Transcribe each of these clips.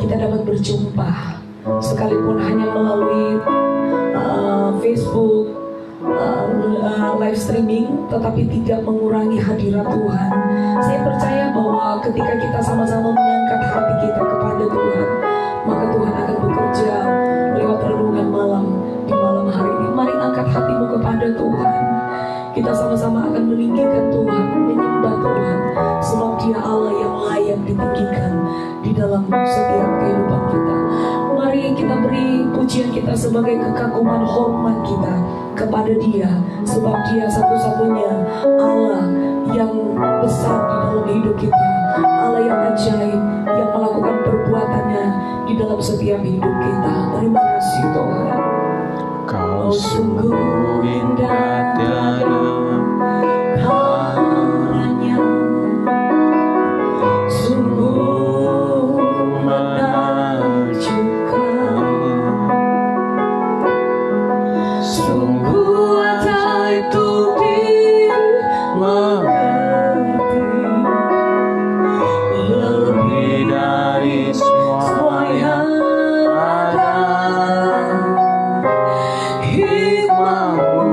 Kita dapat berjumpa sekalipun hanya melalui Facebook live streaming, tetapi tidak mengurangi hadirat Tuhan. Saya percaya bahwa ketika kita sama-sama mengangkat hati kita kepada Tuhan, maka Tuhan akan bekerja lewat renungan malam di malam hari ini. Mari angkat hatimu kepada Tuhan. Kita sama-sama akan meninggikan Tuhan, menyembah Tuhan, sebab Dia Allah yang layak ditinggikan di dalam setiap kehidupan kita. Mari kita beri pujian kita sebagai kekaguman hormat kita kepada Dia, sebab Dia satu-satunya Allah yang besar di dalam hidup kita, Allah yang ajaib, yang melakukan perbuatannya di dalam setiap hidup kita. Terima kasih Tuhan. Kau sungguh indah tiada taranya, sungguh menakjubkan, sungguh ajaib untuk dimengerti, lebih dari semua yang ada. Hikmatmu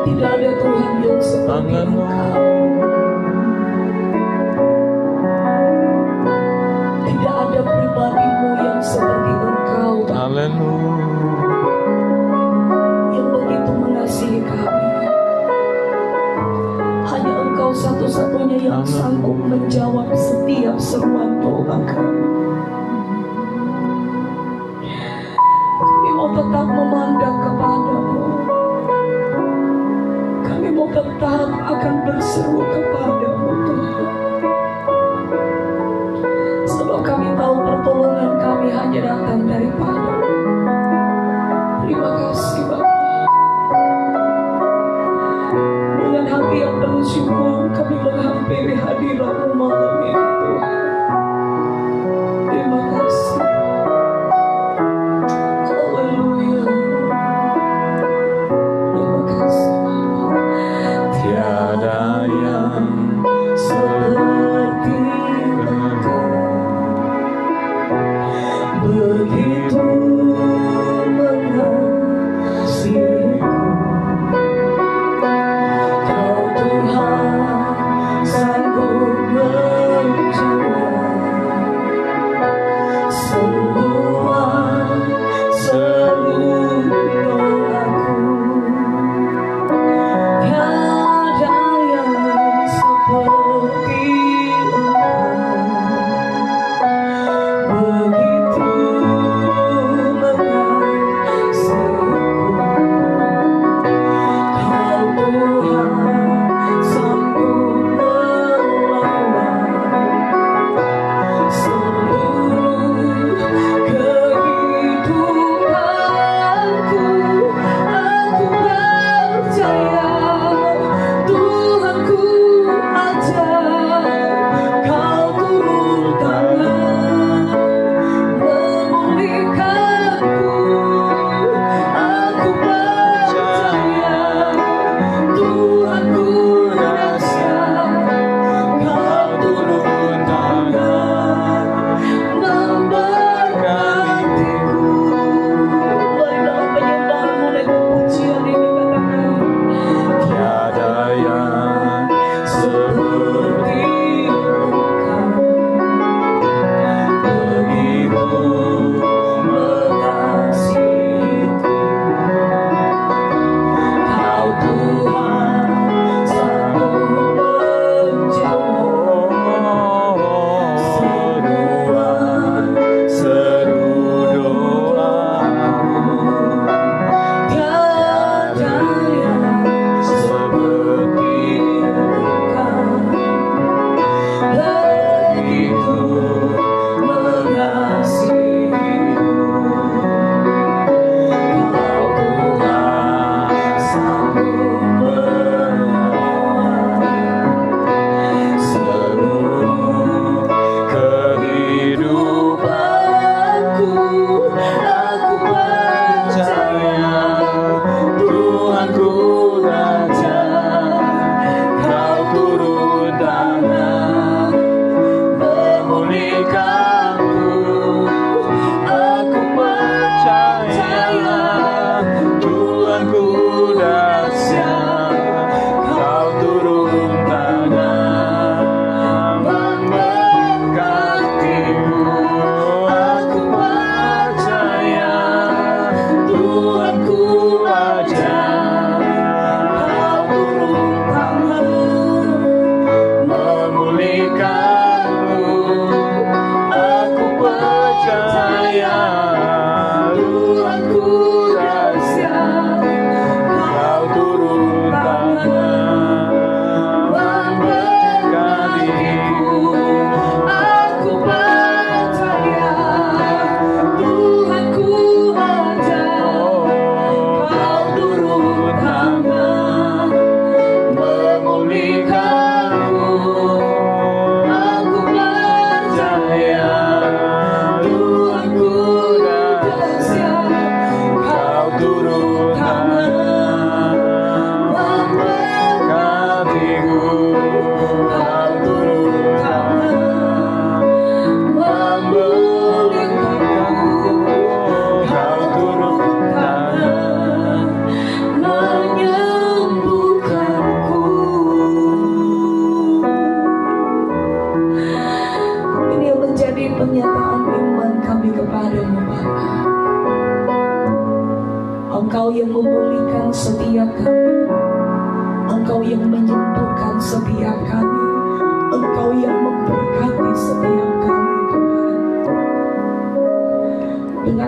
Tidak ada Tuhan yang seperti Engkau. Tidak ada pribadimu yang seperti Engkau, Bapa, Haleluya. yang begitu mengasihi kami. Hanya Engkau satu-satunya yang sanggup menjawab setiap seruan doa kami. Kami mau tetap memandang kepadamu. Kami mau tetap akan berseru kepadamu, Tuhan. Sebab kami tahu pertolongan kami hanya datang daripada-Mu. Terima kasih, Bapa. Dengan hati yang penuh syukur kami menghampiri hadirat-Mu malam ini, Tuhan. Terima kasih. Haleluya. Terima kasih, Bapa. Tiada yang Seperti Engkau, begitu mengasihiku. Kau Tuhan sanggup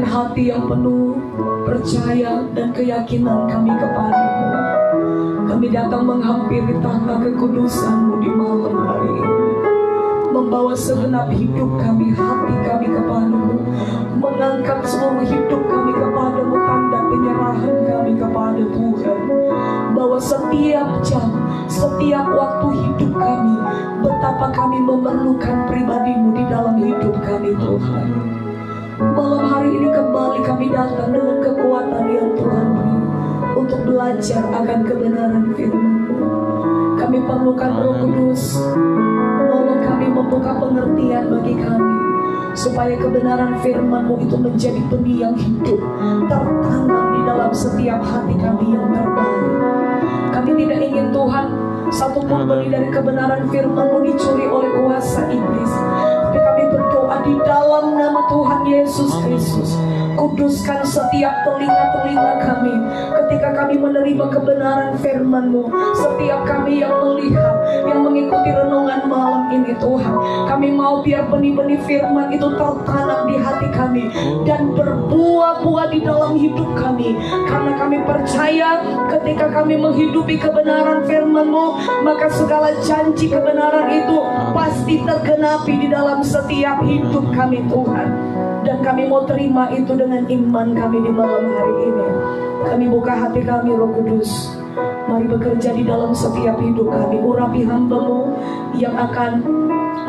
dengan hati yang penuh percaya dan keyakinan kami kepadamu, kami datang menghampiri tahta kekudusan-Mu di malam hari ini, membawa segenap hidup kami, hati kami kepadamu, mengangkat seluruh hidup kami kepadamu, tanda penyerahan kami kepada Tuhan, bahwa setiap jam, setiap waktu hidup kami, betapa kami memerlukan pribadi-Mu di dalam hidup kami Tuhan. Malam hari ini kembali kami datang dengan kekuatan yang Tuhan beri untuk belajar akan kebenaran firman-Mu. Kami perlukan Roh Kudus, tolong kami membuka pengertian bagi kami, supaya kebenaran firman-Mu itu menjadi benih yang hidup, tertanam di dalam setiap hati kami yang terbaik. Kami tidak ingin Tuhan satupun benih dari kebenaran firman-Mu dicuri oleh kuasa iblis. Tapi kami berdoa di dalam nama Tuhan Yesus Kristus, kuduskan setiap telinga-telinga kami ketika kami menerima kebenaran firman-Mu. Setiap kami yang melihat, yang mengikuti renungan malam ini Tuhan, kami mau biar benih-benih firman itu tertanam di hati kami dan berbuah-buah di dalam hidup kami. Karena kami percaya ketika kami menghidupi kebenaran firman-Mu, maka segala janji kebenaran itu pasti tergenapi di dalam setiap hidup kami Tuhan. Dan kami mau terima itu dengan iman kami di malam hari ini. Kami buka hati kami Roh Kudus, mari bekerja di dalam setiap hidup kami. Urapi hamba-Mu yang akan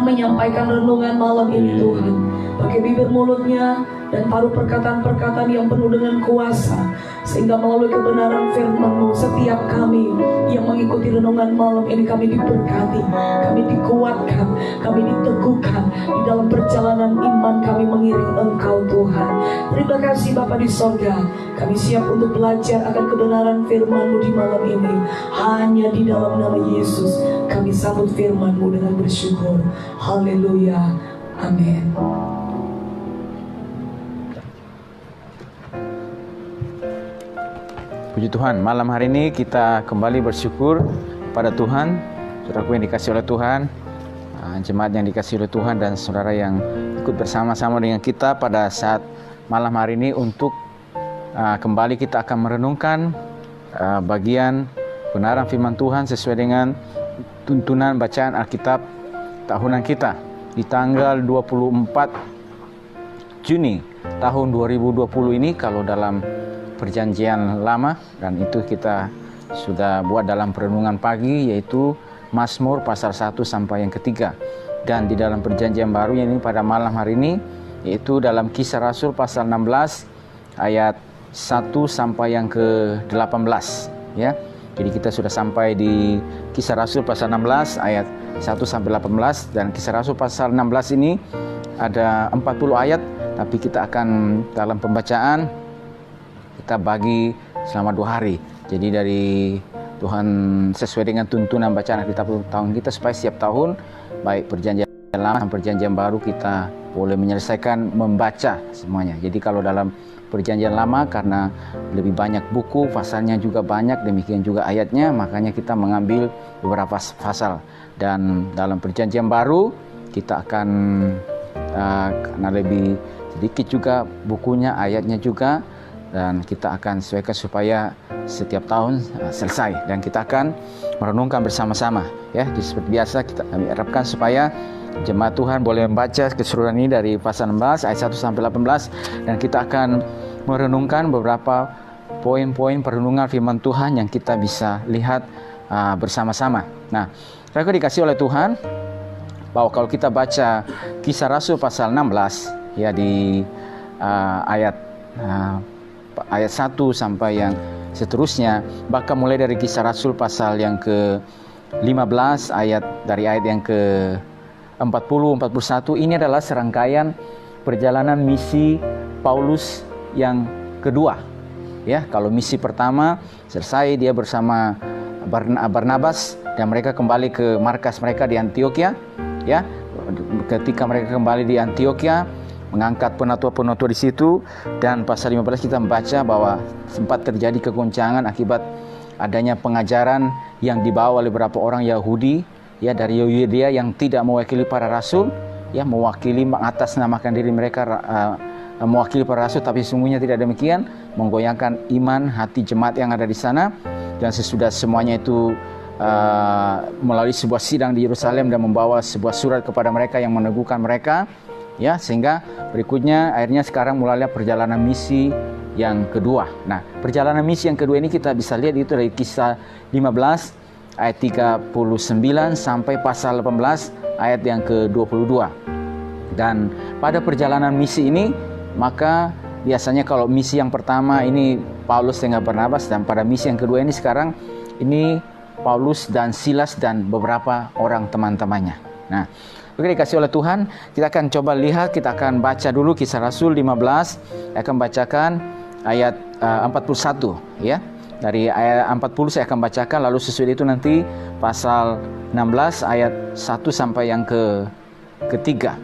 menyampaikan renungan malam ini Tuhan. Pakai bibir mulutnya dan taruh perkataan-perkataan yang penuh dengan kuasa, sehingga melalui kebenaran firman-Mu setiap kami yang mengikuti renungan malam ini kami diberkati, kami dikuatkan, kami diteguhkan di dalam perjalanan iman kami mengiring Engkau Tuhan. Terima kasih Bapa di sorga, kami siap untuk belajar akan kebenaran firman-Mu di malam ini. Hanya di dalam nama Yesus kami sambut firman-Mu dengan bersyukur. Haleluya, amin. Puji Tuhan, malam hari ini kita kembali bersyukur pada Tuhan, saudaraku yang dikasih oleh Tuhan, jemaat yang dikasih oleh Tuhan, dan saudara yang ikut bersama-sama dengan kita pada saat malam hari ini untuk kembali kita akan merenungkan bagian kebenaran firman Tuhan sesuai dengan tuntunan bacaan Alkitab tahunan kita di tanggal 24 Juni tahun 2020 ini kalau dalam Perjanjian Lama, dan itu kita sudah buat dalam perenungan pagi, yaitu Mazmur pasal 1 sampai yang ketiga. Dan di dalam Perjanjian Baru ini pada malam hari ini, yaitu dalam Kisah Rasul pasal 16 ayat 1 sampai yang ke-18 ya. Jadi kita sudah sampai di Kisah Rasul pasal 16 ayat 1 sampai 18, dan Kisah Rasul pasal 16 ini ada 40 ayat, tapi kita akan dalam pembacaan kita bagi selama 2 hari. Jadi dari Tuhan sesuai dengan tuntunan bacaan Alkitab tahun kita, supaya setiap tahun baik Perjanjian Lama dan Perjanjian Baru kita boleh menyelesaikan membaca semuanya. Jadi kalau dalam Perjanjian Lama karena lebih banyak buku, pasalnya juga banyak, demikian juga ayatnya, makanya kita mengambil beberapa pasal. Dan dalam Perjanjian Baru kita akan karena lebih sedikit juga bukunya, ayatnya juga, dan kita akan sesuaikan supaya setiap tahun selesai, dan kita akan merenungkan bersama-sama ya. Jadi seperti biasa kami harapkan supaya jemaat Tuhan boleh membaca keseluruhan ini dari pasal 16 ayat 1 sampai 18, dan kita akan merenungkan beberapa poin-poin perenungan firman Tuhan yang kita bisa lihat bersama-sama. Nah, saya dikasih oleh Tuhan bahwa kalau kita baca Kisah Rasul pasal 16 ya, di ayat 1 sampai yang seterusnya, bahkan mulai dari Kisah Rasul pasal yang ke-15 dari ayat yang ke-40-41, ini adalah serangkaian perjalanan misi Paulus yang kedua ya. Kalau misi pertama selesai, dia bersama Barnabas dan mereka kembali ke markas mereka di Antioquia ya. Ketika mereka kembali di Antioquia, mengangkat penatua-penatua di situ, dan pasal 15 kita membaca bahwa sempat terjadi kegoncangan akibat adanya pengajaran yang dibawa oleh beberapa orang Yahudi ya dari Yudea yang tidak mewakili para rasul ya, mewakili mengatasnamakan diri mereka mewakili para rasul, tapi sesungguhnya tidak demikian, menggoyangkan iman hati jemaat yang ada di sana. Dan sesudah semuanya itu melalui sebuah sidang di Yerusalem dan membawa sebuah surat kepada mereka yang meneguhkan mereka, ya, sehingga berikutnya akhirnya sekarang mulailah perjalanan misi yang kedua. Nah, perjalanan misi yang kedua ini kita bisa lihat itu dari Kisah 15 ayat 39 sampai pasal 18 ayat yang ke-22. Dan pada perjalanan misi ini, maka biasanya kalau misi yang pertama ini Paulus dengan Barnabas, dan pada misi yang kedua ini sekarang ini Paulus dan Silas dan beberapa orang teman-temannya. Nah, oke, dikasih oleh Tuhan, kita akan coba lihat, kita akan baca dulu Kisah Rasul 15, akan bacakan ayat 41, ya. Dari ayat 40 saya akan bacakan, lalu sesudah itu nanti pasal 16 ayat 1 sampai yang ketiga.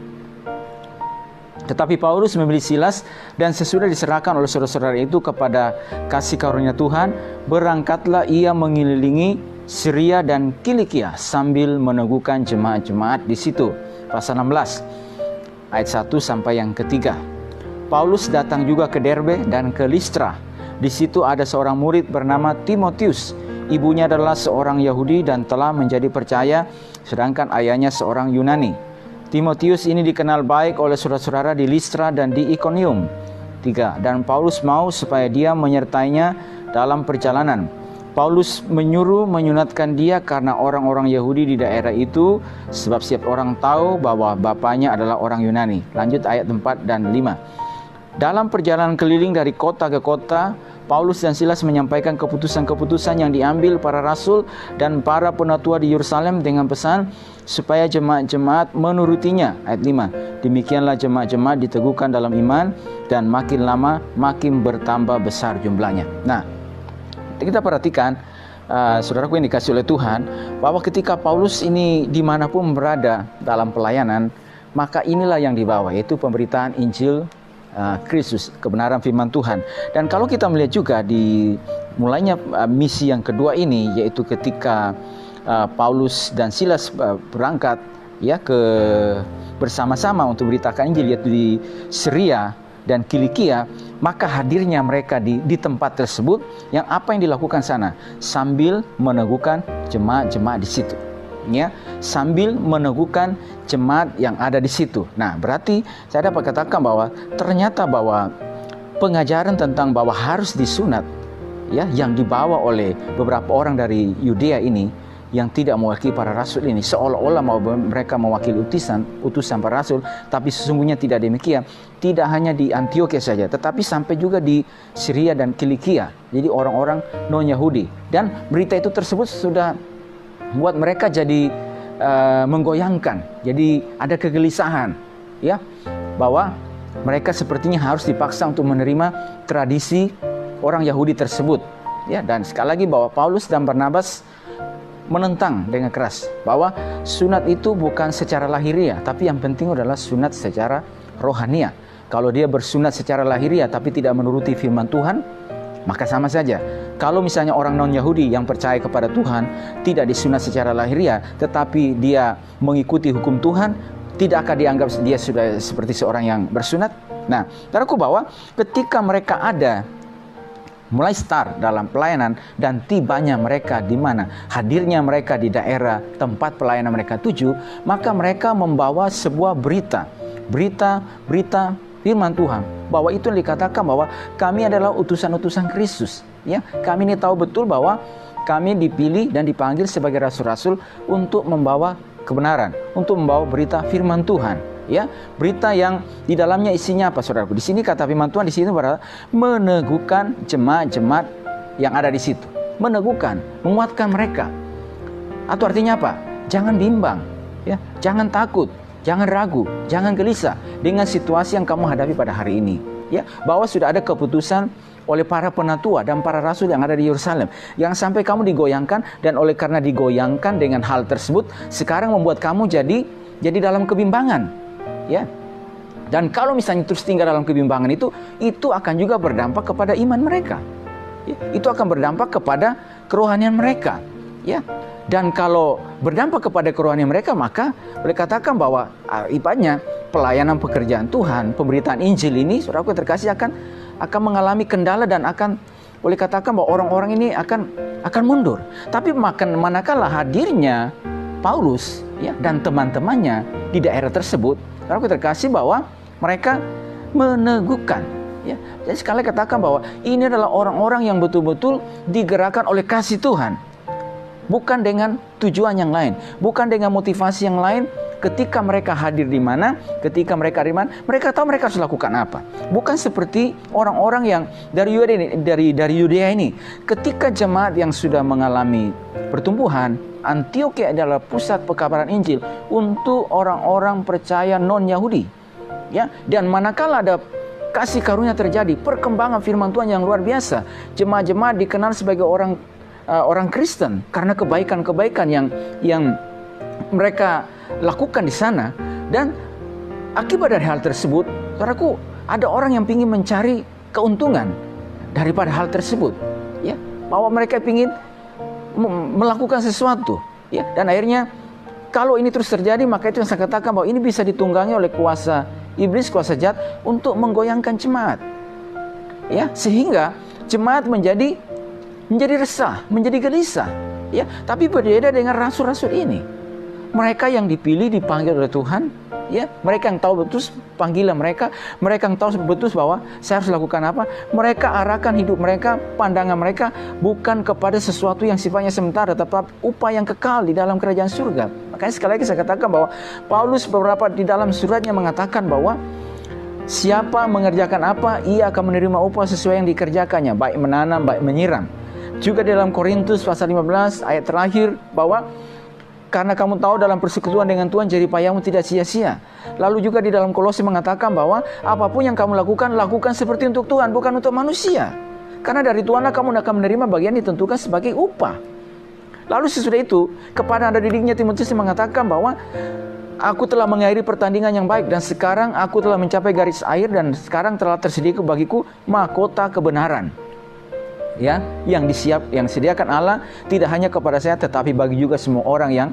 Tetapi Paulus memilih Silas, dan sesudah diserahkan oleh saudara-saudara itu kepada kasih karunia Tuhan, berangkatlah ia mengelilingi Syria dan Kilikia sambil meneguhkan jemaat-jemaat di situ. Pasal 16 ayat 1 sampai yang ketiga. Paulus datang juga ke Derbe dan ke Listra. Di situ ada seorang murid bernama Timotius. Ibunya adalah seorang Yahudi dan telah menjadi percaya, sedangkan ayahnya seorang Yunani. Timotius ini dikenal baik oleh saudara-saudara di Listra dan di Ikonium. 3. Dan Paulus mau supaya dia menyertainya dalam perjalanan. Paulus menyuruh menyunatkan dia karena orang-orang Yahudi di daerah itu, sebab setiap orang tahu bahwa bapaknya adalah orang Yunani. Lanjut ayat 4 dan 5. Dalam perjalanan keliling dari kota ke kota, Paulus dan Silas menyampaikan keputusan-keputusan yang diambil para rasul dan para penatua di Yerusalem dengan pesan supaya jemaat-jemaat menurutinya. Ayat 5. Demikianlah jemaat-jemaat diteguhkan dalam iman, dan makin lama makin bertambah besar jumlahnya. Nah, kita perhatikan, saudaraku yang dikasih oleh Tuhan, bahwa ketika Paulus ini dimanapun berada dalam pelayanan, maka inilah yang dibawa, yaitu pemberitaan Injil Kristus, kebenaran firman Tuhan. Dan kalau kita melihat juga di mulainya misi yang kedua ini, yaitu ketika Paulus dan Silas berangkat ya bersama-sama untuk beritakan Injil, yaitu di Syria dan Kilikia, maka hadirnya mereka di tempat tersebut, yang apa yang dilakukan sana? Sambil meneguhkan jemaat-jemaat di situ. Ya, sambil meneguhkan jemaat yang ada di situ. Nah, berarti saya dapat katakan bahwa ternyata bahwa pengajaran tentang bahwa harus disunat, ya, yang dibawa oleh beberapa orang dari Yudea ini, yang tidak mewakili para rasul ini, seolah-olah mereka mewakili utusan para rasul, tapi sesungguhnya tidak demikian. Tidak hanya di Antiokhia saja, tetapi sampai juga di Syria dan Kilikia. Jadi orang-orang non-Yahudi, dan berita itu tersebut sudah buat mereka jadi menggoyangkan. Jadi ada kegelisahan, ya, bahwa mereka sepertinya harus dipaksa untuk menerima tradisi orang Yahudi tersebut, ya. Dan sekali lagi bahwa Paulus dan Barnabas menentang dengan keras bahwa sunat itu bukan secara lahiriah, tapi yang penting adalah sunat secara rohania. Kalau dia bersunat secara lahiriah tapi tidak menuruti firman Tuhan, maka sama saja. Kalau misalnya orang non-Yahudi yang percaya kepada Tuhan tidak disunat secara lahiriah, tetapi dia mengikuti hukum Tuhan, tidak akan dianggap dia sudah seperti seorang yang bersunat. Nah, saudaraku, bahwa ketika mereka ada mulai start dalam pelayanan, dan tibanya mereka di mana? Hadirnya mereka di daerah tempat pelayanan mereka tuju, maka mereka membawa sebuah berita firman Tuhan, bahwa itu yang dikatakan bahwa kami adalah utusan-utusan Kristus. Ya, kami ini tahu betul bahwa kami dipilih dan dipanggil sebagai rasul-rasul untuk membawa kebenaran, untuk membawa berita firman Tuhan. Ya, berita yang di dalamnya isinya apa, saudaraku? Di sini kata firman Tuhan di sini berarti meneguhkan jemaat-jemaat yang ada di situ, meneguhkan, menguatkan mereka. Atau artinya apa? Jangan bimbang, ya, jangan takut, jangan ragu, jangan gelisah dengan situasi yang kamu hadapi pada hari ini. Ya, bahwa sudah ada keputusan oleh para penatua dan para rasul yang ada di Yerusalem, yang sampai kamu digoyangkan, dan oleh karena digoyangkan dengan hal tersebut, sekarang membuat kamu jadi dalam kebimbangan, ya. Dan kalau misalnya terus tinggal dalam kebimbangan itu akan juga berdampak kepada iman mereka, ya. Itu akan berdampak kepada kerohanian mereka, ya. Dan kalau berdampak kepada kerohanian mereka, maka boleh katakan bahwa akibatnya pelayanan pekerjaan Tuhan, pemberitaan Injil ini, saudaraku yang terkasih, akan mengalami kendala dan akan boleh katakan bahwa orang-orang ini akan mundur. Tapi manakala hadirnya Paulus ya dan teman-temannya di daerah tersebut, saudaraku terkasih, bahwa mereka meneguhkan. Ya, jadi sekali katakan bahwa ini adalah orang-orang yang betul-betul digerakkan oleh kasih Tuhan, bukan dengan tujuan yang lain, bukan dengan motivasi yang lain. Ketika mereka hadir di mana, ketika mereka di mana, mereka tahu mereka harus lakukan apa. Bukan seperti orang-orang yang dari Yudea ini. Ketika jemaat yang sudah mengalami pertumbuhan, Antiokhia adalah pusat pekabaran Injil untuk orang-orang percaya non-Yahudi. Ya, dan manakala ada kasih karunia terjadi, perkembangan firman Tuhan yang luar biasa, jemaat-jemaat dikenal sebagai orang Kristen karena kebaikan-kebaikan yang mereka lakukan di sana. Dan akibat dari hal tersebut, saudaraku, ada orang yang ingin mencari keuntungan daripada hal tersebut, ya, bahwa mereka ingin melakukan sesuatu, ya, dan akhirnya kalau ini terus terjadi, maka itu yang saya katakan bahwa ini bisa ditunggangi oleh kuasa iblis, kuasa jahat untuk menggoyangkan jemaat, ya, sehingga jemaat menjadi resah, menjadi gelisah, ya. Tapi berbeda dengan rasul-rasul ini. Mereka yang dipilih, dipanggil oleh Tuhan, ya, mereka yang tahu betul panggilan mereka yang tahu betul bahwa saya harus lakukan apa. Mereka arahkan hidup mereka, pandangan mereka bukan kepada sesuatu yang sifatnya sementara, tetapi upaya yang kekal di dalam kerajaan surga. Makanya sekali lagi saya katakan bahwa Paulus beberapa di dalam suratnya mengatakan bahwa siapa mengerjakan apa, ia akan menerima upah sesuai yang dikerjakannya, baik menanam, baik menyiram. Juga dalam Korintus pasal 15 ayat terakhir bahwa karena kamu tahu dalam persekutuan dengan Tuhan jerih payahmu tidak sia-sia. Lalu juga di dalam Kolose mengatakan bahwa apapun yang kamu lakukan seperti untuk Tuhan, bukan untuk manusia. Karena dari Tuhanlah kamu akan menerima bagian ditentukan sebagai upah. Lalu sesudah itu, kepada anak didiknya Timotius mengatakan bahwa aku telah mengakhiri pertandingan yang baik dan sekarang aku telah mencapai garis akhir dan sekarang telah tersedia bagiku mahkota kebenaran. Ya, yang disediakan Allah tidak hanya kepada saya tetapi bagi juga semua orang yang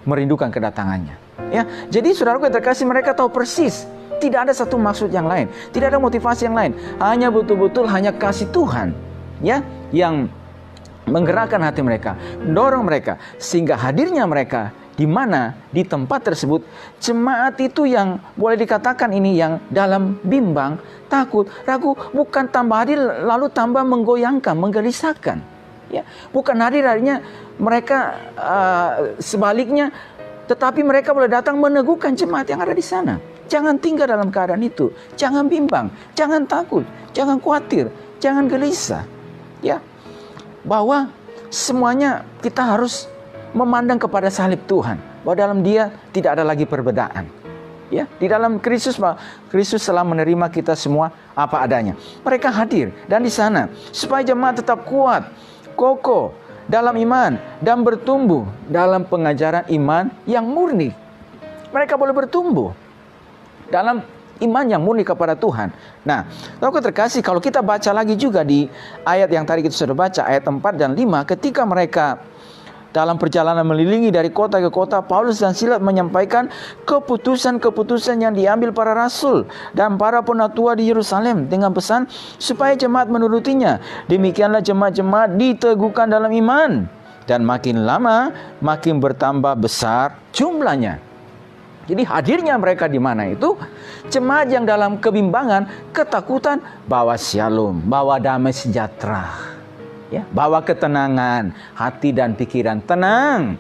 merindukan kedatangannya. Ya, jadi saudaraku yang terkasih, mereka tahu persis, tidak ada satu maksud yang lain, tidak ada motivasi yang lain, hanya betul-betul hanya kasih Tuhan, ya, yang menggerakkan hati mereka, mendorong mereka sehingga hadirnya mereka di mana di tempat tersebut, jemaat itu yang boleh dikatakan ini yang dalam bimbang, takut, ragu, bukan tambah hadir lalu tambah menggoyangkan, menggelisahkan, ya, bukan hadir harinya mereka sebaliknya, tetapi mereka boleh datang meneguhkan jemaat yang ada di sana. Jangan tinggal dalam keadaan itu, jangan bimbang, jangan takut, jangan khawatir, jangan gelisah, ya, bahwa semuanya kita harus memandang kepada salib Tuhan, bahwa dalam Dia tidak ada lagi perbedaan. Ya, di dalam Kristus telah menerima kita semua apa adanya. Mereka hadir dan di sana supaya jemaat tetap kuat, kokoh dalam iman dan bertumbuh dalam pengajaran iman yang murni. Mereka boleh bertumbuh dalam iman yang murni kepada Tuhan. Nah, kalau terkasih, kalau kita baca lagi juga di ayat yang tadi kita sudah baca, ayat 4 dan 5, ketika mereka dalam perjalanan melilingi dari kota ke kota, Paulus dan Silas menyampaikan keputusan-keputusan yang diambil para rasul dan para penatua di Yerusalem dengan pesan supaya jemaat menurutinya. Demikianlah jemaat-jemaat diteguhkan dalam iman dan makin lama makin bertambah besar jumlahnya. Jadi hadirnya mereka di mana itu? Jemaat yang dalam kebimbangan, ketakutan, bawa shalom, bawa damai sejahtera. Ya, bawa ketenangan hati dan pikiran, tenang.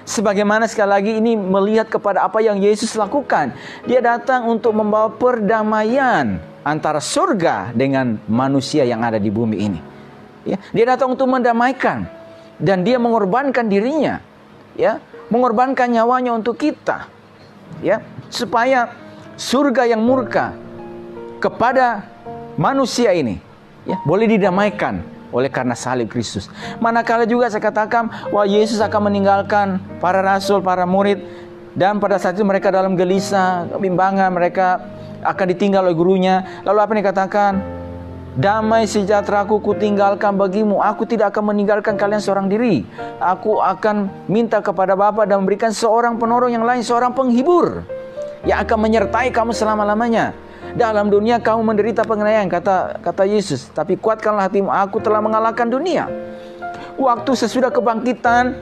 Sebagaimana sekali lagi ini melihat kepada apa yang Yesus lakukan. Dia datang untuk membawa perdamaian antara surga dengan manusia yang ada di bumi ini. Ya, dia datang untuk mendamaikan dan dia mengorbankan dirinya, ya, mengorbankan nyawanya untuk kita, ya, supaya surga yang murka kepada manusia ini, ya, boleh didamaikan oleh karena salib Kristus. Manakala juga saya katakan bahwa Yesus akan meninggalkan para rasul, para murid, dan pada saat itu mereka dalam gelisah, kebimbangan, mereka akan ditinggal oleh gurunya. Lalu apa yang dikatakan? Damai sejahteraku kutinggalkan bagimu, aku tidak akan meninggalkan kalian seorang diri. Aku akan minta kepada Bapa dan memberikan seorang penolong yang lain, seorang penghibur, yang akan menyertai kamu selama-lamanya. Dalam dunia kamu menderita penganiayaan, kata Yesus, tapi kuatkanlah hatimu, aku telah mengalahkan dunia. Waktu sesudah kebangkitan,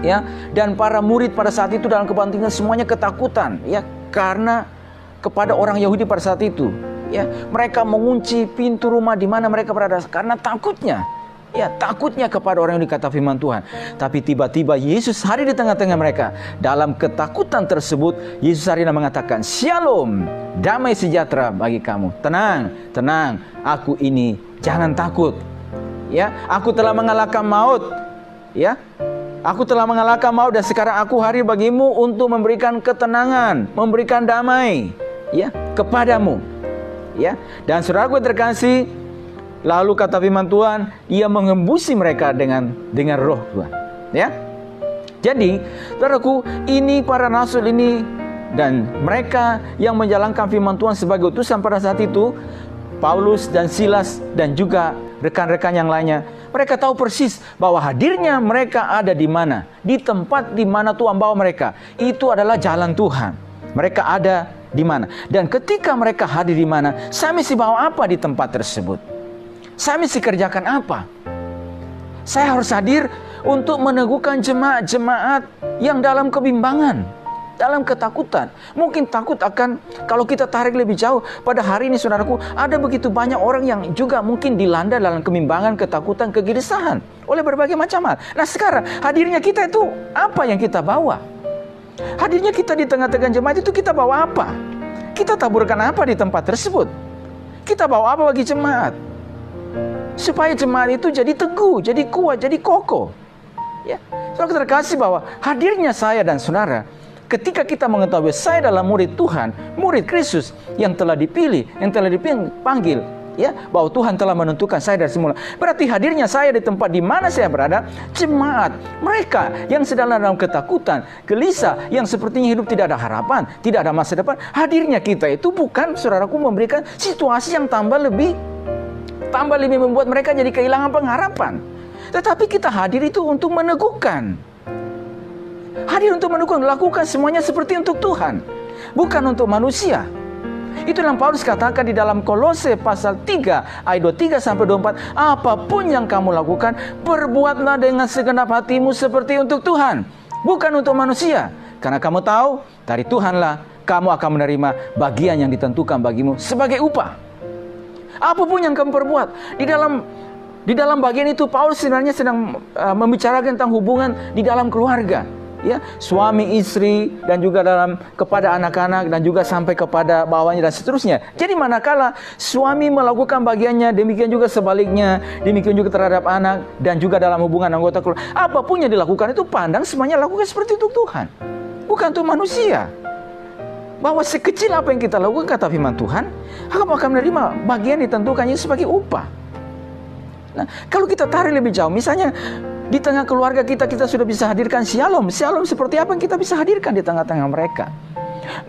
ya, dan para murid pada saat itu dalam kebangkitan semuanya ketakutan, ya, karena kepada orang Yahudi pada saat itu, ya, mereka mengunci pintu rumah di mana mereka berada karena takutnya. Ya, takutnya kepada orang yang dikata firman Tuhan. Tapi tiba-tiba Yesus hadir di tengah-tengah mereka. Dalam ketakutan tersebut, Yesus hadir dan mengatakan, "Shalom, damai sejahtera bagi kamu. Tenang, tenang, aku ini, jangan takut. Ya, aku telah mengalahkan maut. Ya, aku telah mengalahkan maut dan sekarang aku hadir bagimu untuk memberikan ketenangan, memberikan damai, ya, kepadamu." Ya, dan saudaraku yang terkasih, lalu kata firman Tuhan, ia mengembusi mereka dengan roh Tuhan. Ya. Jadi, saudaraku, ini para rasul ini dan mereka yang menjalankan firman Tuhan sebagai utusan pada saat itu, Paulus dan Silas dan juga rekan-rekan yang lainnya, mereka tahu persis bahwa hadirnya mereka ada di mana, di tempat di mana Tuhan bawa mereka. Itu adalah jalan Tuhan. Mereka ada di mana. Dan ketika mereka hadir di mana, saya mesti bawa apa di tempat tersebut? Saya mesti kerjakan apa? Saya harus hadir untuk meneguhkan jemaat-jemaat yang dalam kebimbangan, dalam ketakutan. Mungkin takut akan, kalau kita tarik lebih jauh, pada hari ini saudaraku, ada begitu banyak orang yang juga mungkin dilanda dalam kebimbangan, ketakutan, kegelisahan oleh berbagai macam hal. Nah sekarang, hadirnya kita itu apa yang kita bawa? Hadirnya kita di tengah-tengah jemaat itu kita bawa apa? Kita taburkan apa di tempat tersebut? Kita bawa apa bagi jemaat? Supaya jemaat itu jadi teguh, jadi kuat, jadi kokoh. Ya, saudara terkasih bahwa hadirnya saya dan saudara, ketika kita mengetahui saya adalah murid Tuhan, murid Kristus yang telah dipilih, yang telah dipanggil, ya, bahwa Tuhan telah menentukan saya dari semula. Berarti hadirnya saya di tempat di mana saya berada, jemaat, mereka yang sedang dalam ketakutan, gelisah, yang sepertinya hidup tidak ada harapan, tidak ada masa depan. Hadirnya kita itu bukan, saudaraku, memberikan situasi yang tambah lebih membuat mereka jadi kehilangan pengharapan. Tetapi kita hadir itu untuk meneguhkan. Hadir untuk meneguhkan, lakukan semuanya seperti untuk Tuhan, bukan untuk manusia. Itu yang Paulus katakan di dalam Kolose pasal 3 ayat 23-24, apapun yang kamu lakukan, perbuatlah dengan segenap hatimu seperti untuk Tuhan, bukan untuk manusia. Karena kamu tahu, dari Tuhanlah kamu akan menerima bagian yang ditentukan bagimu sebagai upah. Apapun yang kamu perbuat, di dalam bagian itu Paulus sebenarnya sedang membicarakan tentang hubungan di dalam keluarga, ya, suami istri dan juga dalam kepada anak-anak dan juga sampai kepada bawahnya dan seterusnya. Jadi manakala suami melakukan bagiannya, demikian juga sebaliknya, demikian juga terhadap anak dan juga dalam hubungan anggota keluarga. Apapun yang dilakukan itu pandang semuanya lakukan seperti untuk Tuhan, bukan untuk manusia. Bahwa sekecil apa yang kita lakukan, kata firman Tuhan, kamu akan menerima bagian ditentukannya sebagai upah. Nah, kalau kita tarik lebih jauh, misalnya di tengah keluarga kita sudah bisa hadirkan shalom. Shalom seperti apa yang kita bisa hadirkan di tengah-tengah mereka?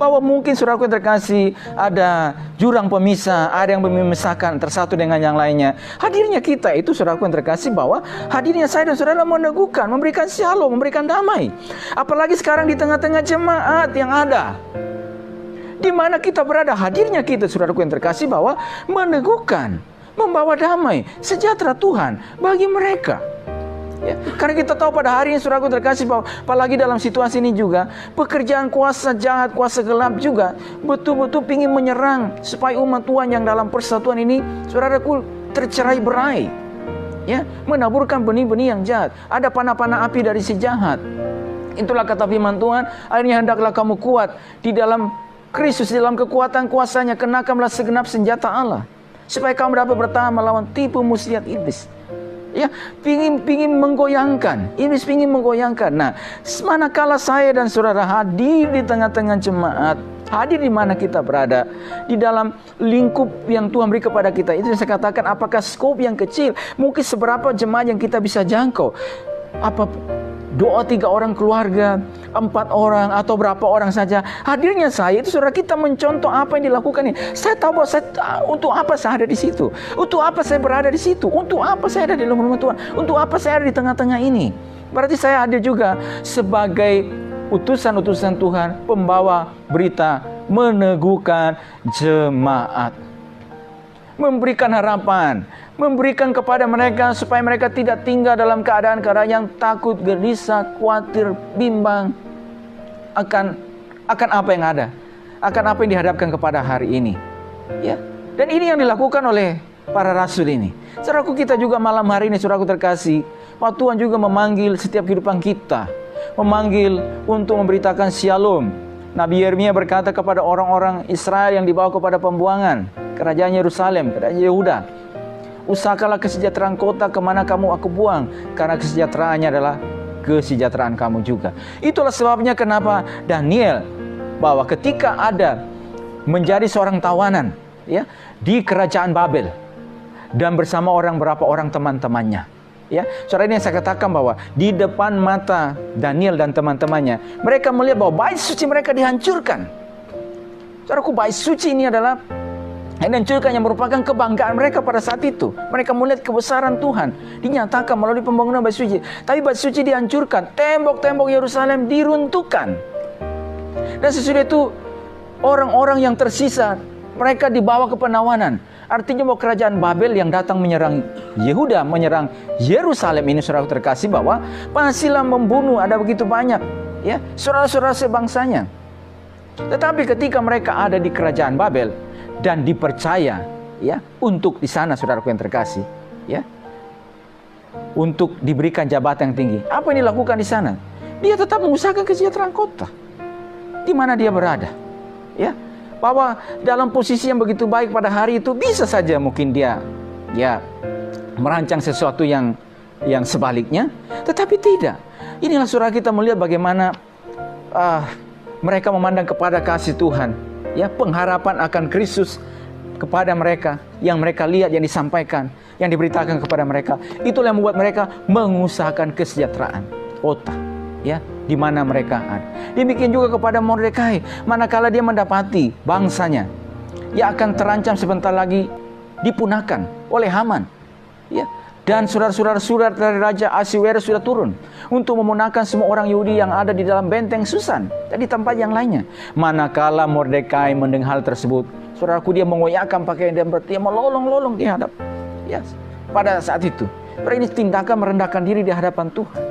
Bahwa mungkin saudaraku yang terkasih, ada jurang pemisah, ada yang memisahkan tersatu dengan yang lainnya. Hadirnya kita itu, saudaraku yang terkasih, bahwa hadirnya saya dan saudara meneguhkan, memberikan shalom, memberikan damai. Apalagi sekarang di tengah-tengah jemaat yang ada, di mana kita berada, hadirnya kita, saudaraku yang terkasih, bahwa meneguhkan, membawa damai, sejahtera Tuhan bagi mereka. Ya, karena kita tahu pada hari ini, saudaraku terkasih, bahwa apalagi dalam situasi ini juga, pekerjaan kuasa jahat, kuasa gelap juga betul-betul ingin menyerang supaya umat Tuhan yang dalam persatuan ini, saudaraku, tercerai-berai. Ya, menaburkan benih-benih yang jahat. Ada panah-panah api dari si jahat. Itulah kata firman Tuhan, akhirnya hendaklah kamu kuat di dalam Kristus, dalam kekuatan kuasanya, kenakanlah segenap senjata Allah, supaya kamu dapat bertahan melawan tipu muslihat iblis. Ya, pingin menggoyangkan, iblis pingin menggoyangkan. Nah, manakala saya dan saudara hadir di tengah-tengah jemaat, hadir di mana kita berada, di dalam lingkup yang Tuhan beri kepada kita, itu yang saya katakan, apakah skop yang kecil, mungkin seberapa jemaat yang kita bisa jangkau, apa 2-3 orang keluarga, 4 orang atau berapa orang saja. Hadirnya saya itu, saudara, kita mencontoh apa yang dilakukan ini. Saya tahu bahwa untuk apa saya ada di situ, untuk apa saya berada di situ, untuk apa saya ada di dalam rumah Tuhan, untuk apa saya ada di tengah-tengah ini. Berarti saya hadir juga sebagai utusan-utusan Tuhan, pembawa berita, meneguhkan jemaat, memberikan harapan, memberikan kepada mereka supaya mereka tidak tinggal dalam keadaan-keadaan yang takut, gelisah, khawatir, bimbang akan apa yang ada, akan apa yang dihadapkan kepada hari ini. Ya, dan ini yang dilakukan oleh para rasul ini. Saudaraku, kita juga malam hari ini, saudaraku terkasih, bahwa Tuhan juga memanggil setiap kehidupan kita, memanggil untuk memberitakan shalom. Nabi Yeremia berkata kepada orang-orang Israel yang dibawa kepada pembuangan, kerajaan Yerusalem, kerajaan Yehuda, usahakanlah kesejahteraan kota kemana kamu aku buang, karena kesejahteraannya adalah kesejahteraan kamu juga. Itulah sebabnya kenapa Daniel, bahwa ketika ada menjadi seorang tawanan, ya, di kerajaan Babel, dan bersama berapa orang teman-temannya, ya, saudara, ini yang saya katakan bahwa di depan mata Daniel dan teman-temannya, mereka melihat bahwa bait suci mereka dihancurkan. Saudaraku, bait suci ini adalah yang dihancurkan, yang merupakan kebanggaan mereka pada saat itu. Mereka melihat kebesaran Tuhan dinyatakan melalui pembangunan bait suci. Tapi bait suci dihancurkan, tembok-tembok Yerusalem diruntuhkan. Dan sesudah itu orang-orang yang tersisa, mereka dibawa ke penawanan. Artinya bahwa kerajaan Babel yang datang menyerang Yehuda, menyerang Yerusalem ini, saudara terkasih, bahwa pastilah membunuh ada begitu banyak, ya, saudara-saudara sebangsanya. Tetapi ketika mereka ada di kerajaan Babel dan dipercaya, ya, untuk di sana, saudaraku yang terkasih, ya, untuk diberikan jabatan yang tinggi, apa yang dilakukan di sana? Dia tetap mengusahakan kesejahteraan kota di mana dia berada, ya, bahwa dalam posisi yang begitu baik pada hari itu bisa saja mungkin dia, ya, merancang sesuatu yang sebaliknya, tetapi tidak. Inilah saudara kita melihat bagaimana mereka memandang kepada kasih Tuhan, ya, pengharapan akan Kristus kepada mereka, yang mereka lihat, yang disampaikan, yang diberitakan kepada mereka. Itulah yang membuat mereka mengusahakan kesejahteraan kota, ya, di mana mereka ada. Demikian juga kepada Mordekai, manakala dia mendapati bangsanya yang akan terancam sebentar lagi dipunahkan oleh Haman, ya, dan surat-surat dari Raja Ahasuerus sudah turun untuk memunahkan semua orang Yahudi yang ada di dalam benteng Susan dan di tempat yang lainnya. Manakala Mordekai mendengar hal tersebut, saudaraku, dia mengoyakkan pakaian dan dia melolong-lolong di hadap, ya, pada saat itu. Ini tindakan merendahkan diri di hadapan Tuhan,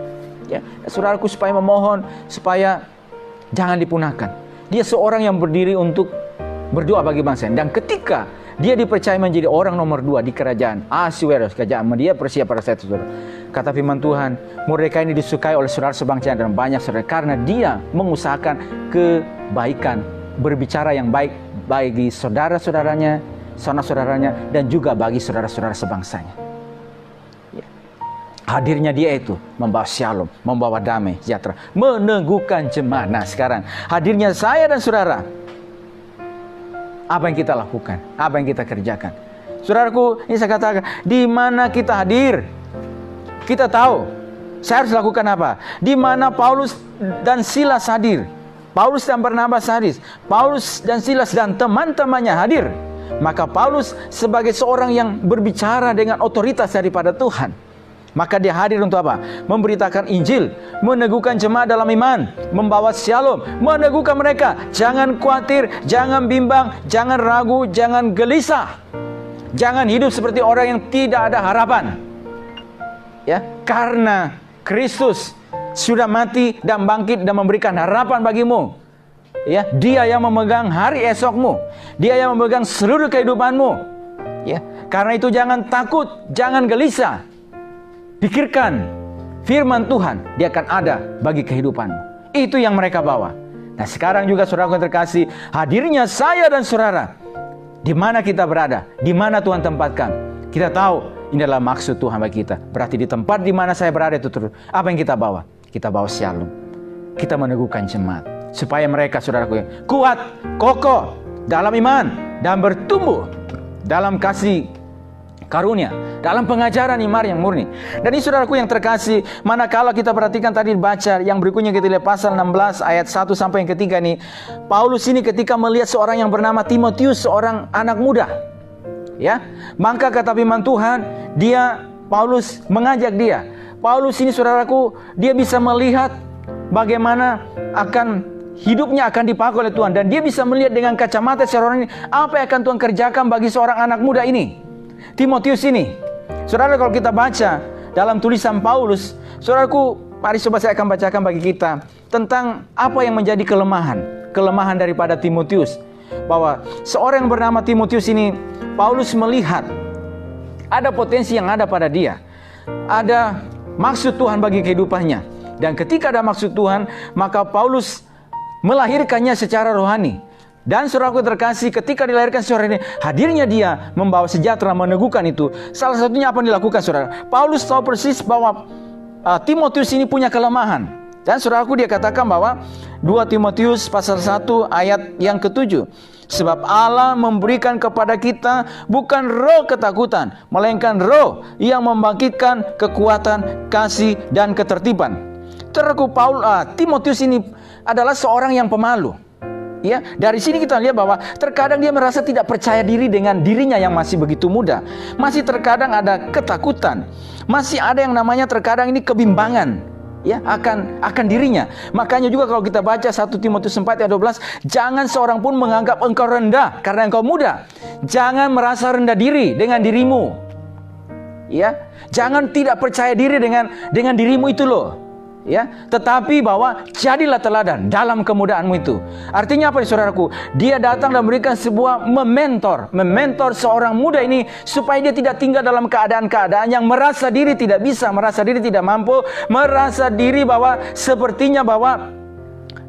ya, saudaraku, supaya memohon supaya jangan dipunahkan. Dia seorang yang berdiri untuk berdoa bagi bangsa. Dan ketika dia dipercaya menjadi orang nomor 2 di kerajaan Ahasuerus, kerajaan Media Persia pada saat itu, kata firman Tuhan, Mordekai ini disukai oleh saudara sebangsa dan banyak saudara, karena dia mengusahakan kebaikan, berbicara yang baik bagi saudara-saudaranya, saudara-saudaranya, dan juga bagi saudara-saudara sebangsanya. Hadirnya dia itu membawa shalom, membawa damai, sejahtera, meneguhkan jemaat. Nah, sekarang hadirnya saya dan saudara, apa yang kita lakukan, apa yang kita kerjakan? Saudaraku, ini saya katakan, di mana kita hadir, kita tahu saya harus lakukan apa. Di mana Paulus dan Silas hadir, Paulus dan Barnabas hadir, Paulus dan Silas dan teman-temannya hadir, maka Paulus sebagai seorang yang berbicara dengan otoritas daripada Tuhan, maka dia hadir untuk apa? Memberitakan Injil, meneguhkan jemaat dalam iman, membawa shalom, meneguhkan mereka. Jangan khawatir, jangan bimbang, jangan ragu, jangan gelisah. Jangan hidup seperti orang yang tidak ada harapan. Ya, karena Kristus sudah mati dan bangkit dan memberikan harapan bagimu. Ya, Dia yang memegang hari esokmu. Dia yang memegang seluruh kehidupanmu. Ya, karena itu jangan takut, jangan gelisah. Pikirkan firman Tuhan, dia akan ada bagi kehidupanmu. Itu yang mereka bawa. Nah, sekarang juga saudara yang terkasih, hadirnya saya dan saudara, di mana kita berada, di mana Tuhan tempatkan, kita tahu ini adalah maksud Tuhan bagi kita. Berarti di tempat di mana saya berada itu terus, apa yang kita bawa? Kita bawa shalom. Kita meneguhkan jemaat supaya mereka, saudaraku, kuat, kokoh dalam iman dan bertumbuh dalam kasih karunia, dalam pengajaran iman yang murni. Dan ini saudaraku yang terkasih, manakala kita perhatikan tadi baca yang berikutnya, kita lihat pasal 16 ayat 1 sampai yang ketiga nih. Paulus ini ketika melihat seorang yang bernama Timotius, seorang anak muda, ya, maka kata firman Tuhan, Paulus mengajak dia. Paulus ini saudaraku, dia bisa melihat bagaimana akan hidupnya akan dipakai oleh Tuhan. Dan dia bisa melihat dengan kacamata seorang ini, apa yang akan Tuhan kerjakan bagi seorang anak muda ini, Timotius ini. Saudara, kalau kita baca dalam tulisan Paulus, saudaraku, mari coba saya akan bacakan bagi kita tentang apa yang menjadi kelemahan daripada Timotius. Bahwa seorang yang bernama Timotius ini, Paulus melihat ada potensi yang ada pada dia, ada maksud Tuhan bagi kehidupannya. Dan ketika ada maksud Tuhan, maka Paulus melahirkannya secara rohani. Dan saudaraku terkasih, ketika dilahirkan seorang ini, hadirnya dia membawa sejahtera, meneguhkan itu. Salah satunya apa yang dilakukan, saudara? Paulus tahu persis bahwa Timotius ini punya kelemahan. Dan saudaraku, dia katakan bahwa 2 Timotius pasal 1 ayat yang ke-7. Sebab Allah memberikan kepada kita bukan roh ketakutan, melainkan roh yang membangkitkan kekuatan, kasih, dan ketertiban. Saudaraku, Timotius ini adalah seorang yang pemalu. Ya, dari sini kita lihat bahwa terkadang dia merasa tidak percaya diri dengan dirinya yang masih begitu muda. Masih terkadang ada ketakutan. Masih ada yang namanya terkadang ini kebimbangan, ya, akan dirinya. Makanya juga kalau kita baca 1 Timotius 4 ayat 12, jangan seorang pun menganggap engkau rendah karena engkau muda. Jangan merasa rendah diri dengan dirimu. Ya, jangan tidak percaya diri dengan dirimu itu loh. Ya, tetapi bahwa jadilah teladan dalam kemudaanmu itu. Artinya apa, saudaraku? Dia datang dan memberikan sebuah mementor seorang muda ini supaya dia tidak tinggal dalam keadaan-keadaan yang merasa diri tidak bisa, merasa diri tidak mampu, merasa diri bahwa sepertinya bahwa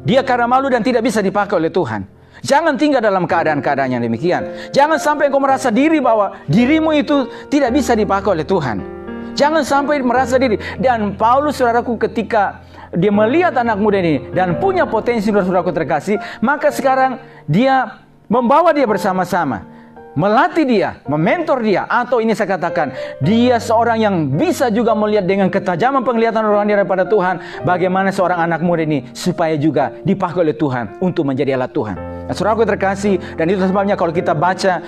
dia karena malu dan tidak bisa dipakai oleh Tuhan. Jangan tinggal dalam keadaan-keadaan yang demikian. Jangan sampai engkau merasa diri bahwa dirimu itu tidak bisa dipakai oleh Tuhan. Jangan sampai merasa diri. Dan Paulus, saudaraku, ketika dia melihat anak muda ini dan punya potensi, saudaraku terkasih, maka sekarang dia membawa dia bersama-sama, melatih dia, mementor dia, atau ini saya katakan, dia seorang yang bisa juga melihat dengan ketajaman penglihatan rohani daripada Tuhan, bagaimana seorang anak muda ini supaya juga dipakai oleh Tuhan untuk menjadi alat Tuhan. Nah, saudaraku terkasih, dan itu sebabnya kalau kita baca,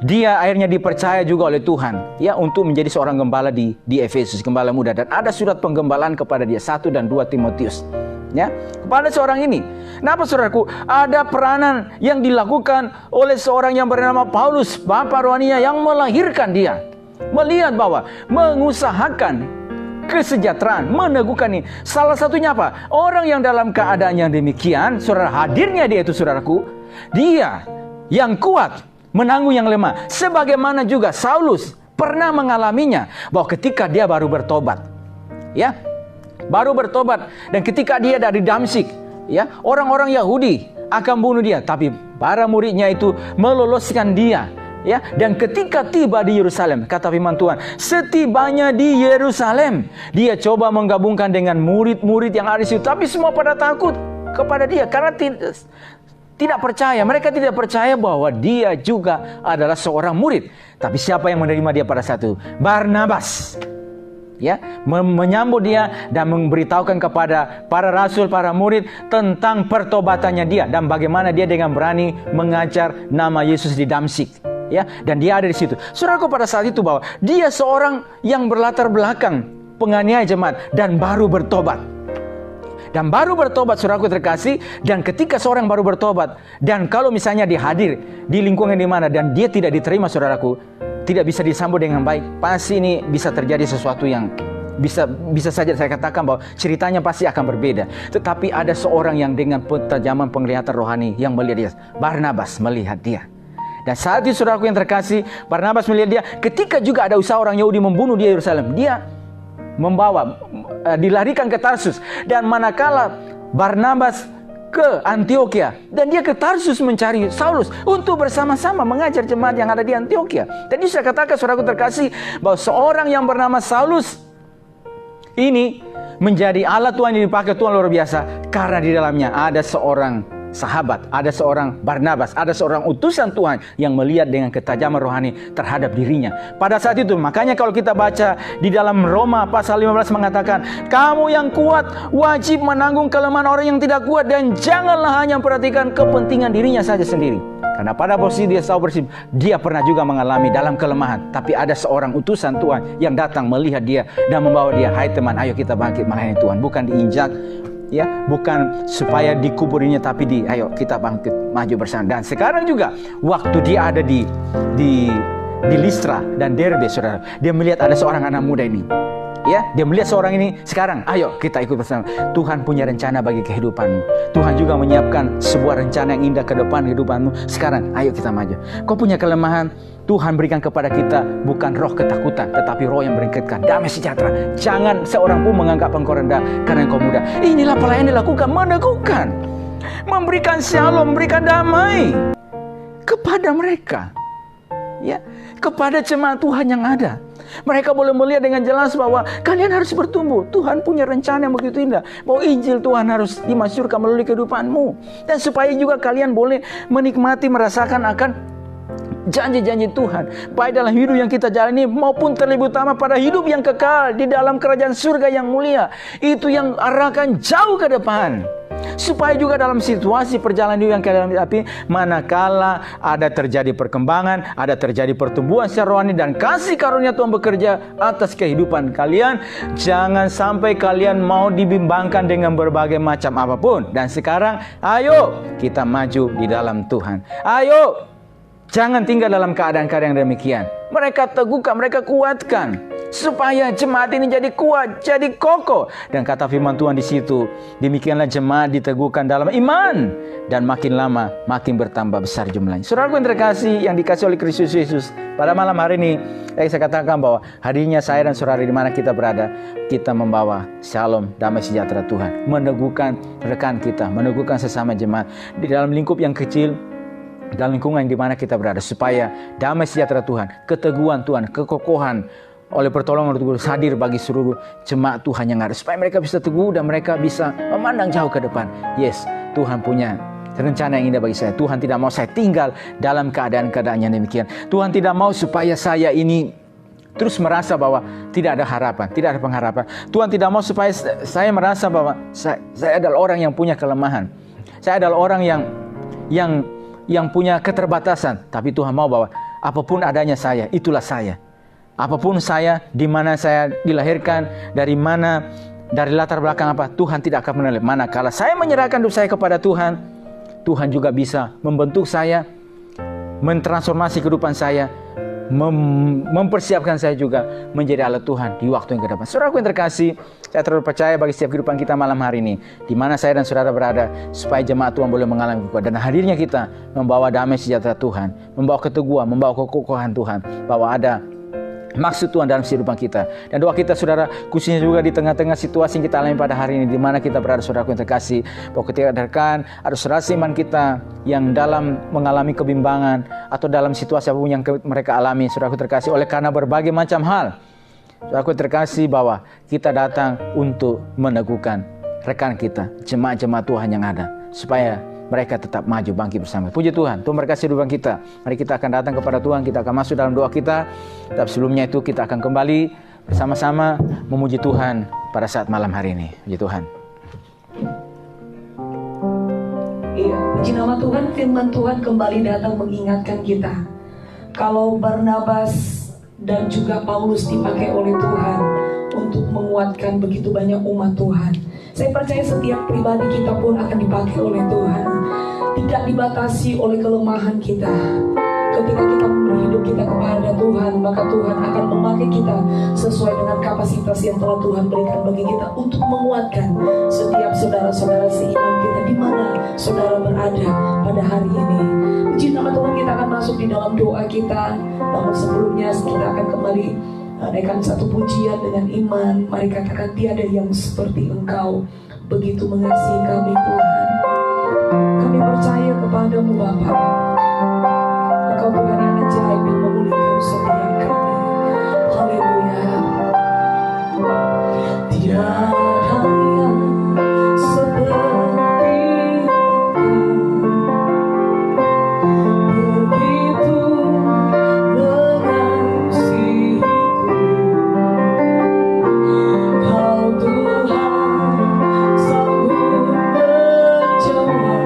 dia akhirnya dipercaya juga oleh Tuhan, ya, untuk menjadi seorang gembala di Efesus, gembala muda. Dan ada surat penggembalaan kepada dia, 1 dan 2 Timotius, ya, kepada seorang ini. Kenapa, saudaraku? Ada peranan yang dilakukan oleh seorang yang bernama Paulus, bapa rohaninya, yang melahirkan dia, melihat bahwa mengusahakan kesejahteraan, meneguhkan ini. Salah satunya apa? Orang yang dalam keadaan yang demikian, saudara, hadirnya dia itu, saudaraku, dia yang kuat menanggung yang lemah. Sebagaimana juga Saulus pernah mengalaminya, bahwa ketika dia baru bertobat, ya, baru bertobat, dan ketika dia dari Damsyik, ya, orang-orang Yahudi akan bunuh dia, tapi para muridnya itu meloloskan dia, ya. Dan ketika tiba di Yerusalem, kata firman Tuhan, setibanya di Yerusalem, dia coba menggabungkan dengan murid-murid yang ada di situ, tapi semua pada takut kepada dia karena tidak percaya. Mereka tidak percaya bahwa dia juga adalah seorang murid. Tapi siapa yang menerima dia pada saat itu? Barnabas, ya, menyambut dia dan memberitahukan kepada para rasul, para murid tentang pertobatannya dia dan bagaimana dia dengan berani mengajar nama Yesus di Damsyik, ya, dan dia ada di situ. Saudaraku, pada saat itu bahwa dia seorang yang berlatar belakang penganiaya jemaat dan baru bertobat. Dan baru bertobat, saudaraku terkasih. Dan ketika seorang baru bertobat, dan kalau misalnya dia hadir di lingkungan di mana dan dia tidak diterima, saudaraku, tidak bisa disambut dengan baik, pasti ini bisa terjadi sesuatu yang bisa saja saya katakan bahwa ceritanya pasti akan berbeda. Tetapi ada seorang yang dengan ketajaman penglihatan rohani yang melihat dia. Barnabas melihat dia. Dan saat itu, saudaraku yang terkasih, Barnabas melihat dia. Ketika juga ada usaha orang Yahudi membunuh dia di Yerusalem, dia dilarikan ke Tarsus. Dan manakala Barnabas ke Antioquia, dan dia ke Tarsus mencari Saulus untuk bersama-sama mengajar jemaat yang ada di Antioquia. Dan itu saya katakan, saudaraku terkasih, bahwa seorang yang bernama Saulus ini menjadi alat Tuhan yang dipakai Tuhan luar biasa, karena di dalamnya ada seorang sahabat, ada seorang Barnabas, ada seorang utusan Tuhan yang melihat dengan ketajaman rohani terhadap dirinya. Pada saat itu, makanya kalau kita baca di dalam Roma pasal 15 mengatakan, kamu yang kuat wajib menanggung kelemahan orang yang tidak kuat, dan janganlah hanya memperhatikan kepentingan dirinya saja sendiri. Karena pada posisi dia tahu bersih, dia pernah juga mengalami dalam kelemahan. Tapi ada seorang utusan Tuhan yang datang melihat dia dan membawa dia, hai teman, ayo kita bangkit melayani Tuhan. Bukan diinjak, ya, bukan supaya dikuburinya, tapi ayo kita bangkit maju bersama. Dan sekarang juga waktu dia ada di Listra dan Derbe, saudara, dia melihat ada seorang anak muda ini. Ya, dia melihat seorang ini, sekarang ayo kita ikut bersama. Tuhan punya rencana bagi kehidupanmu. Tuhan juga menyiapkan sebuah rencana yang indah ke depan kehidupanmu. Sekarang ayo kita maju. Kau punya kelemahan, Tuhan berikan kepada kita bukan roh ketakutan, tetapi roh yang berikan damai sejahtera. Jangan seorang pun menganggap engkau rendah karena engkau muda. Inilah pelayan dilakukan, meneguhkan, memberikan shalom, memberikan damai kepada mereka, ya, kepada jemaat Tuhan yang ada. Mereka boleh melihat dengan jelas bahwa kalian harus bertumbuh. Tuhan punya rencana yang begitu indah, bahwa Injil Tuhan harus dimasyurkan melalui kehidupanmu. Dan supaya juga kalian boleh menikmati, merasakan akan janji-janji Tuhan, baik dalam hidup yang kita jalani maupun terlebih utama pada hidup yang kekal di dalam kerajaan surga yang mulia. Itu yang arahkan jauh ke depan. Supaya juga dalam situasi perjalanan hidup yang kalian hadapi, manakala ada terjadi perkembangan, ada terjadi pertumbuhan secara rohani dan kasih karunia Tuhan bekerja atas kehidupan kalian, jangan sampai kalian mau dibimbangkan dengan berbagai macam apapun. Dan sekarang ayo kita maju di dalam Tuhan. Ayo, jangan tinggal dalam keadaan-keadaan yang demikian. Mereka teguhkan, mereka kuatkan, supaya jemaat ini jadi kuat, jadi kokoh. Dan kata firman Tuhan di situ, demikianlah jemaat diteguhkan dalam iman, dan makin lama makin bertambah besar jumlahnya. Saudaraku yang terkasih, yang dikasih oleh Kristus Yesus, pada malam hari ini saya katakan bahwa hadirnya saya dan saudara di mana kita berada, kita membawa shalom, damai sejahtera Tuhan, meneguhkan rekan kita, meneguhkan sesama jemaat di dalam lingkup yang kecil, dalam lingkungan di mana kita berada, supaya damai sejahtera Tuhan, keteguhan Tuhan, kekokohan oleh pertolongan Tuhan hadir bagi seluruh jemaat Tuhan yang ada, supaya mereka bisa teguh dan mereka bisa memandang jauh ke depan. Yes, Tuhan punya rencana yang indah bagi saya. Tuhan tidak mau saya tinggal dalam keadaan-keadaan yang demikian. Tuhan tidak mau supaya saya ini terus merasa bahwa tidak ada harapan, tidak ada pengharapan. Tuhan tidak mau supaya saya merasa bahwa saya adalah orang yang punya kelemahan. Saya adalah orang yang punya keterbatasan. Tapi Tuhan mau bahwa apapun adanya saya, itulah saya. Apapun saya, di mana saya dilahirkan, dari latar belakang apa, Tuhan tidak akan menilai. Manakala saya menyerahkan hidup saya kepada Tuhan, Tuhan juga bisa membentuk saya, mentransformasi kehidupan saya, mempersiapkan saya juga menjadi alat Tuhan di waktu yang kedepan. Saudaraku yang terkasih, saya terlalu percaya bagi setiap kehidupan kita malam hari ini, di mana saya dan saudara berada, supaya jemaat Tuhan boleh mengalami kekuatan. Dan hadirnya kita membawa damai sejahtera Tuhan, membawa keteguhan, membawa kekokohan Tuhan, bahwa ada maksud Tuhan dalam kehidupan kita. Dan doa kita, saudara, khususnya juga di tengah-tengah situasi yang kita alami pada hari ini, di mana kita berada, saudaraku yang terkasih, bahwa ketika ada rekan, ada saudara iman kita yang dalam mengalami kebimbangan atau dalam situasi apapun yang mereka alami, saudaraku terkasih, oleh karena berbagai macam hal, saudaraku terkasih, bahwa kita datang untuk meneguhkan rekan kita, jemaat-jemaat Tuhan yang ada, supaya mereka tetap maju bangkit bersama. Puji Tuhan, Tuhan berkati kehidupan kita. Mari kita akan datang kepada Tuhan, kita akan masuk dalam doa kita. Tapi sebelumnya itu kita akan kembali bersama-sama memuji Tuhan pada saat malam hari ini. Puji Tuhan. Iya, puji nama Tuhan, firman Tuhan kembali datang mengingatkan kita. Kalau Barnabas dan juga Paulus dipakai oleh Tuhan untuk menguatkan begitu banyak umat Tuhan, saya percaya setiap pribadi kita pun akan dipakai oleh Tuhan. Tidak dibatasi oleh kelemahan kita. Ketika kita memberi hidup kita kepada Tuhan, maka Tuhan akan memakai kita sesuai dengan kapasitas yang telah Tuhan berikan bagi kita untuk menguatkan setiap saudara-saudara seiman kita di mana saudara berada pada hari ini. Puji nama Tuhan, kita akan masuk di dalam doa kita. Namun sebelumnya kita akan kembali naikkan satu pujian dengan iman. Mari katakan, tiada yang seperti Engkau, begitu mengasihi kami Tuhan. Kami percaya kepadamu Bapa. Engkau Tuhan yang ajaib, yang memulihkan setiap kami. Haleluya. Tiada yang seperti Engkau, begitu mengasihiku. Kau Tuhan sanggup menjawab semua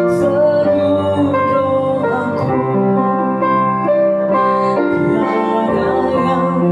seluruh doaku. Tiada yang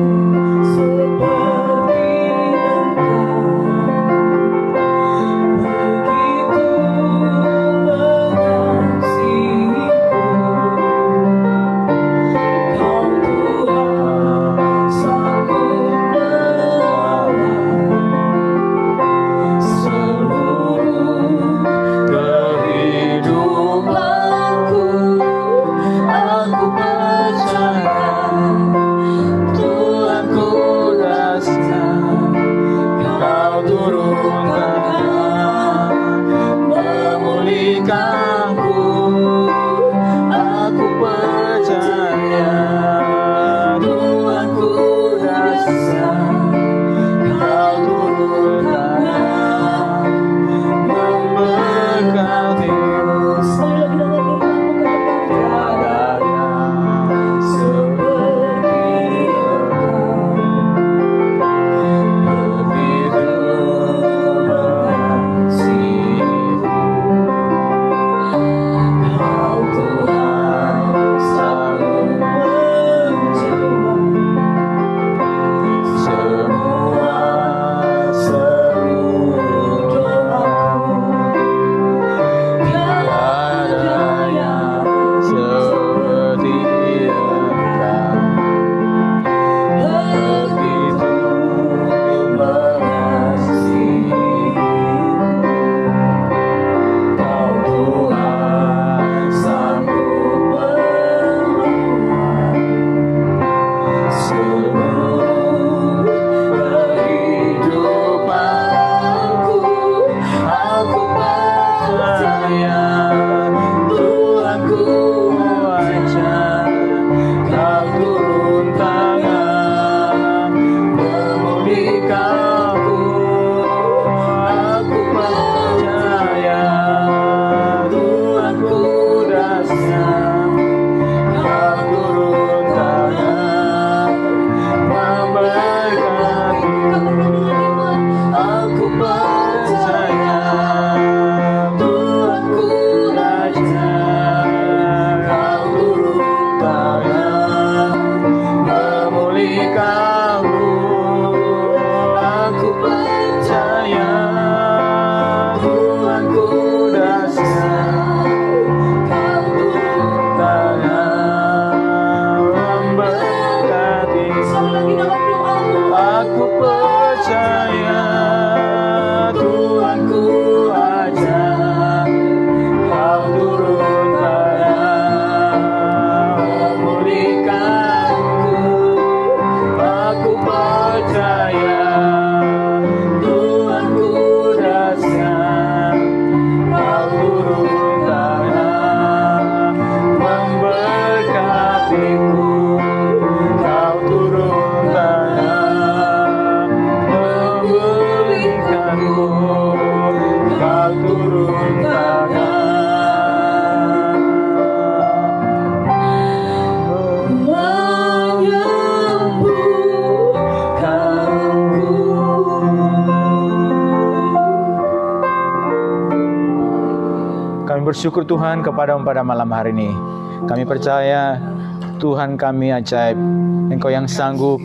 memulihkanku. Aku percaya Tuhanku dahsyat, Kau turun tangan memberkati. Aku percaya Tuhanku dahsyat, Kau turun tangan memulihkanku. Aku percaya Tuhanku dahsyat, Kau turun tangan memberkati. Aku percaya Tuhanku ajaib, Kau turun tangan memulihkanku. Aku percaya Tuhanku dahsyat, Kau turun tangan memberkatiku. Kau turun tangan memulihkanku. Kau turun tangan Kami bersyukur Tuhan kepadamu pada malam hari ini. Kami percaya Tuhan kami ajaib, Engkau yang sanggup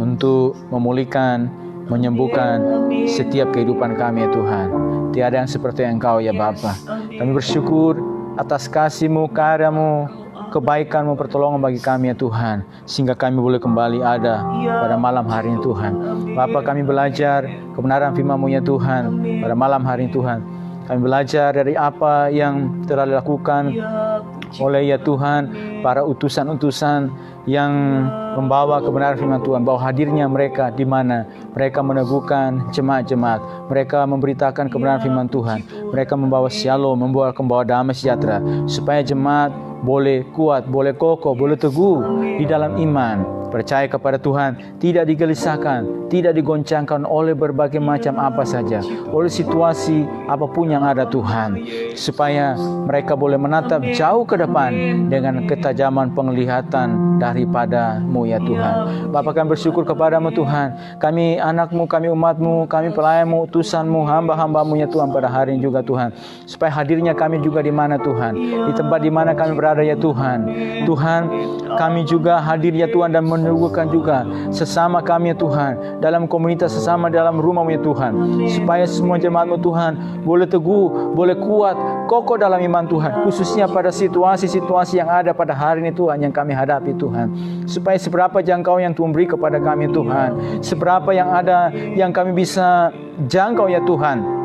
untuk memulihkan, menyembuhkan setiap kehidupan kami ya Tuhan. Tiada yang seperti Engkau ya Bapa. Kami bersyukur atas kasih-Mu, karya-Mu, kebaikan-Mu, pertolongan bagi kami ya Tuhan, sehingga kami boleh kembali ada pada malam hari ini Tuhan. Bapa, kami belajar kebenaran firman-Mu ya Tuhan pada malam hari ini Tuhan. Kami belajar dari apa yang telah dilakukan oleh ya Tuhan para utusan-utusan yang membawa kebenaran firman Tuhan, bahwa hadirnya mereka di mana mereka meneguhkan jemaat-jemaat, mereka memberitakan kebenaran firman Tuhan, mereka membawa shalom, membawa damai sejahtera, supaya jemaat boleh kuat, boleh kokoh, boleh teguh di dalam iman, percaya kepada Tuhan, tidak digelisahkan, tidak digoncangkan oleh berbagai macam apa saja, oleh situasi apapun yang ada Tuhan, supaya mereka boleh menatap jauh ke depan dengan ketajaman penglihatan daripada-Mu ya Tuhan. Bapa, kami bersyukur kepada-Mu Tuhan, kami anak-Mu, kami umat-Mu, kami pelayan-Mu, utusan-Mu, hamba-hamba-Mu ya Tuhan pada hari ini juga Tuhan, supaya hadirnya kami juga di mana Tuhan, di tempat di mana kami berada ya Tuhan. Tuhan, kami juga hadir ya Tuhan dan meneguhkan juga sesama kami ya Tuhan, dalam komunitas sesama dalam rumah-Mu ya Tuhan, supaya semua jemaat-Mu Tuhan boleh teguh, boleh kuat, kokoh dalam iman Tuhan, khususnya pada situasi-situasi yang ada pada hari ini Tuhan, yang kami hadapi Tuhan, supaya seberapa jangkau yang Tuhan beri kepada kami Tuhan, seberapa yang ada yang kami bisa jangkau ya Tuhan,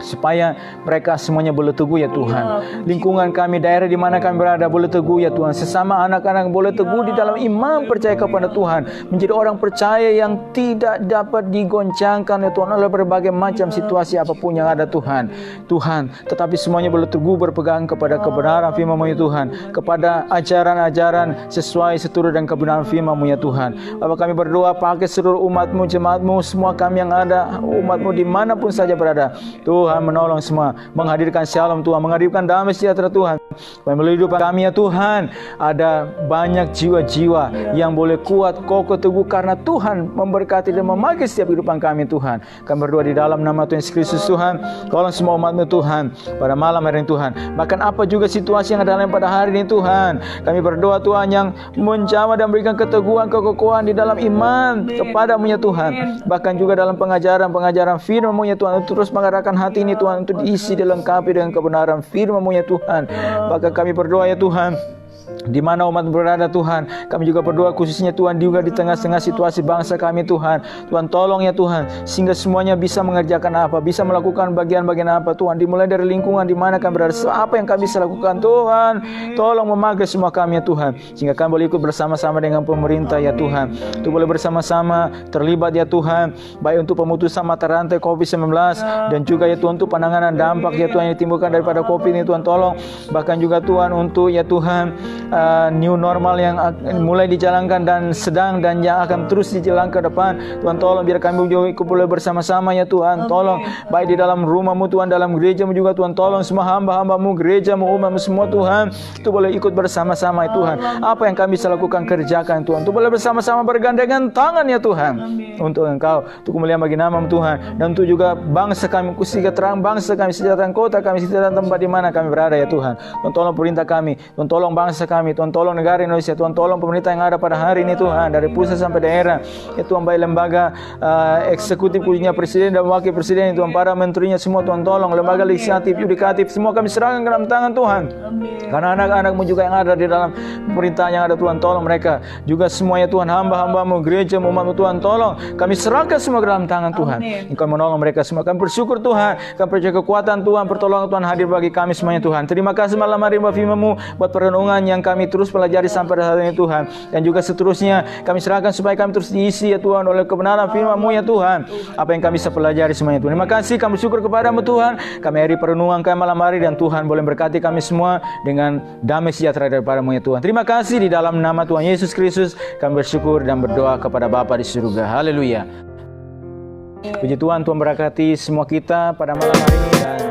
supaya mereka semuanya boleh teguh ya Tuhan. Lingkungan kami, daerah di mana kami berada boleh teguh ya Tuhan. Sesama anak-anak boleh teguh di dalam iman, percaya kepada Tuhan, menjadi orang percaya yang tidak dapat digoncangkan ya Tuhan oleh berbagai macam situasi apapun yang ada Tuhan. Tuhan, tetapi semuanya boleh teguh berpegang kepada kebenaran firman-Mu ya Tuhan, kepada ajaran-ajaran sesuai seturut dan kebenaran firman-Mu ya Tuhan. Bapa, kami berdoa pakai seluruh umat-Mu, jemaat-Mu, semua kami yang ada, umat-Mu dimanapun saja berada. Tuhan menolong semua, menghadirkan shalom Tuhan, menghadirkan damai sejahtera Tuhan. Melalui hidup kami ya Tuhan, ada banyak jiwa-jiwa yang boleh kuat, kokoh, teguh karena Tuhan memberkati dan memakai setiap kehidupan kami Tuhan. Kami berdoa di dalam nama Tuhan Yesus Kristus Tuhan. Tolong semua umat-Mu Tuhan pada malam hari ini Tuhan. Bahkan apa juga situasi yang ada dalam pada hari ini Tuhan, kami berdoa Tuhan yang menjamah dan berikan keteguhan, kekokohan di dalam iman kepada-Mu ya Tuhan. Bahkan juga dalam pengajaran firman-Mu ya Tuhan, untuk terus mengarahkan hati ini Tuhan, untuk diisi dilengkapi dengan kebenaran firman-Mu ya Tuhan. Bahkan kami berdoa ya Tuhan, di mana umat berada Tuhan, kami juga berdoa khususnya Tuhan juga di tengah-tengah situasi bangsa kami Tuhan. Tuhan tolong ya Tuhan, sehingga semuanya bisa mengerjakan apa, bisa melakukan bagian-bagian apa Tuhan, dimulai dari lingkungan di mana kami berada, apa yang kami bisa lakukan Tuhan. Tolong memakai semua kami ya Tuhan, sehingga kami boleh ikut bersama-sama dengan pemerintah ya Tuhan, untuk boleh bersama-sama terlibat ya Tuhan, baik untuk pemutusan mata rantai COVID-19 dan juga ya Tuhan untuk penanganan dampak ya Tuhan yang ditimbulkan daripada COVID ini Tuhan. Tolong bahkan juga Tuhan untuk ya Tuhan new normal yang mulai dijalankan dan sedang dan yang akan terus dijalankan ke depan. Tuhan tolong biar kami juga ikut boleh bersama-sama ya Tuhan. Tolong baik di dalam rumah-Mu Tuhan, dalam gereja-Mu juga Tuhan. Tolong semua hamba-hamba-Mu, gereja-Mu, umat-Mu semua Tuhan, itu boleh ikut bersama-sama ya Tuhan. Apa yang kami bisa lakukan, kerjakan Tuhan. Itu boleh bersama-sama bergandengan tangan ya Tuhan. Untuk Engkau, untuk kemuliaan bagi nama-Mu Tuhan. Dan untuk juga bangsa kami, kesejahteraan bangsa kami, kesejahteraan kota kami, kesejahteraan tempat di mana kami berada ya Tuhan. Tuhan tolong perintah kami, Tuhan tolong bangsa kami, Tuhan tolong negara Indonesia, Tuhan tolong pemerintah yang ada pada hari ini Tuhan, dari pusat sampai daerah ya Tuhan, baik lembaga eksekutif khususnya presiden dan wakil presiden Tuhan, para menterinya semua Tuhan tolong, lembaga legislatif, yudikatif, semua kami serahkan ke dalam tangan Tuhan. Karena anak-anak-Mu juga yang ada di dalam pemerintahan yang ada Tuhan, tolong mereka juga semuanya Tuhan, hamba-hamba-Mu, gereja-Mu, umat-Mu Tuhan, tolong kami serahkan semua ke dalam tangan Tuhan. Engkau menolong mereka semua. Kami bersyukur Tuhan, kami percaya kekuatan Tuhan, pertolongan Tuhan hadir bagi kami semuanya Tuhan. Terima kasih malam hari buat firman-Mu, buat perenungan yang kami terus pelajari sampai saat ini Tuhan. Dan juga seterusnya kami serahkan supaya kami terus diisi ya Tuhan oleh kebenaran firman-Mu ya Tuhan. Apa yang kami bisa pelajari semuanya Tuhan. Terima kasih, kami bersyukur kepada-Mu Tuhan. Kami hari perenungan kami malam hari, dan Tuhan boleh berkati kami semua dengan damai sejahtera daripada-Mu ya Tuhan. Terima kasih, di dalam nama Tuhan Yesus Kristus kami bersyukur dan berdoa kepada Bapa di surga. Haleluya. Puji Tuhan, Tuhan berkati semua kita pada malam hari ini, dan